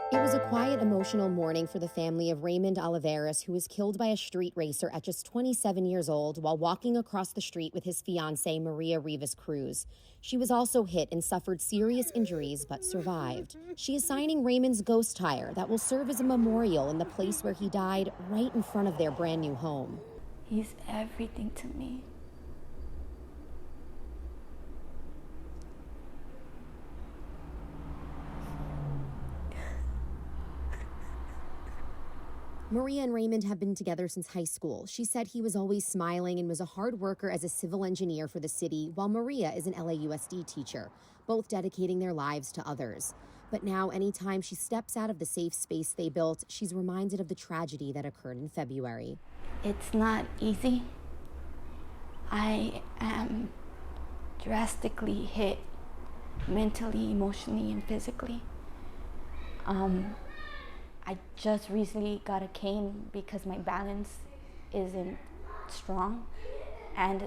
It was a quiet, emotional morning for the family of Raymond Oliveras, who was killed by a street racer at just 27 years old while walking across the street with his fiancée, Maria Rivas Cruz. She was also hit and suffered serious injuries but survived. She is signing Raymond's ghost tire that will serve as a memorial in the place where he died, right in front of their brand new home. He's everything to me. Maria and Raymond have been together since high school. She said he was always smiling and was a hard worker as a civil engineer for the city, while Maria is an LAUSD teacher, both dedicating their lives to others. But now, anytime she steps out of the safe space they built, she's reminded of the tragedy that occurred in February. It's not easy. I am drastically hit mentally, emotionally, and physically. I just recently got a cane because my balance isn't strong, and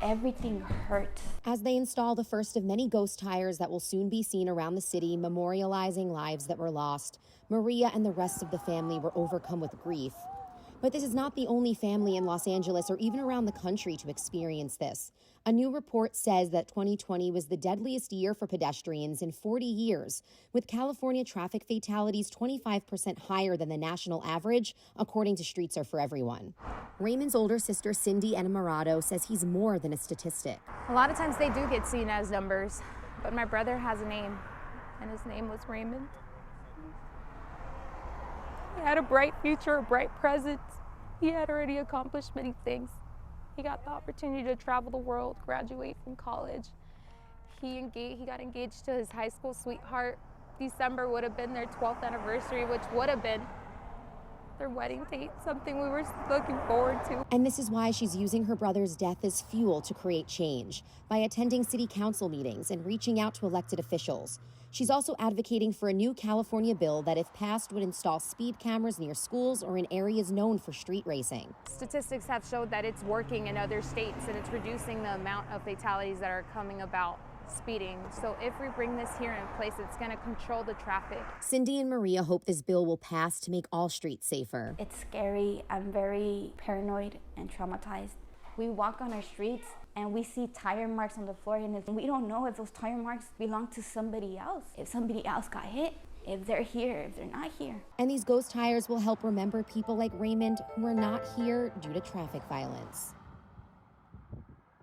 everything hurts. As they install the first of many ghost tires that will soon be seen around the city, memorializing lives that were lost, Maria and the rest of the family were overcome with grief. But this is not the only family in Los Angeles or even around the country to experience this. A new report says that 2020 was the deadliest year for pedestrians in 40 years, with California traffic fatalities 25% higher than the national average, according to Streets Are For Everyone. Raymond's older sister, Cindy Montemarano, says he's more than a statistic. A lot of times they do get seen as numbers, but my brother has a name, and his name was Raymond. He had a bright future, a bright present. He had already accomplished many things. He got the opportunity to travel the world, graduate from college. He got engaged to his high school sweetheart. December would have been their 12th anniversary, which would have been their wedding date, something we were looking forward to. And this is why she's using her brother's death as fuel to create change, by attending city council meetings and reaching out to elected officials. She's also advocating for a new California bill that, if passed, would install speed cameras near schools or in areas known for street racing. Statistics have showed that it's working in other states, and it's reducing the amount of fatalities that are coming about speeding. So if we bring this here in place, it's going to control the traffic. Cindy and Maria hope this bill will pass to make all streets safer. It's scary. I'm very paranoid and traumatized. We walk on our streets and we see tire marks on the floor, and we don't know if those tire marks belong to somebody else. If somebody else got hit, if they're here, if they're not here. And these ghost tires will help remember people like Raymond who are not here due to traffic violence.